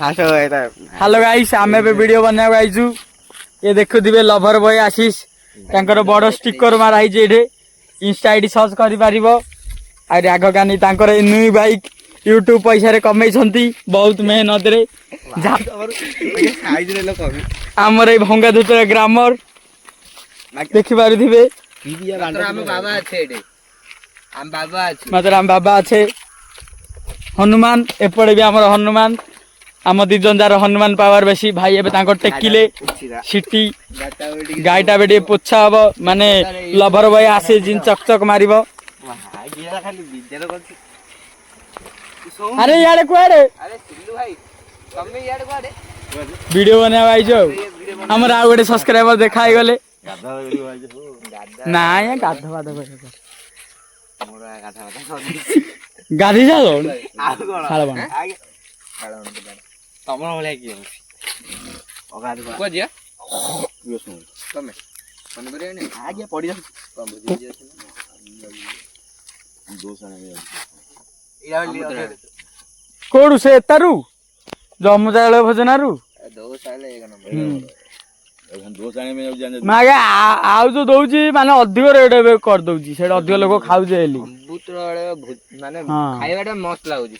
hello guys आमे बे video बनावा आइजु ये देखुथिबे लवर बॉय आशीष तांकर बड़ स्टिकर मारा हिजे एठे इंस्टा आईडी सर्च करि पारिबो आरे आग गानी तांकर ए न्यू बाइक यूट्यूब पैसा रे कमै छंती बहुत मेहनत रे साइज रे लोक हमर ए भंगा दुतर ग्रामर देखि पारिथिबे हम बाबा छे एठे हम बाबा छे हनुमान एपड़े भी आमर हनुमान आम दी जन जार हनुमान पावर बेसी भाई एबे तांको टेकिले सिटी गाईटा बेटे पोछा हबो माने लवर बॉय आसे जिन चकचक मारिबो अरे यारे कुआरे अरे सिल्लू भाई कमे यारे कुआरे वीडियो बनावा आइजो हमर आ गोटे सब्सक्राइबर देखाई गले ना या गाधा बाधा मोरा गाधा बाधा गाधी जाओ साला बन तमर भले की अगाद को जिया यो सुन तमे मन बरे ने आगे पड़ी जा कम बुझी जा कोडु से तारु जमुदाळ भोजनारु दो साले एक नंबर एखन दो साले में जाने मागे आउ जो दउजी माने अधिक रेट कर दउजी सेड अधिक लोग खाउ जे एली बहुत माने खाइबाटा मस्त लागुजी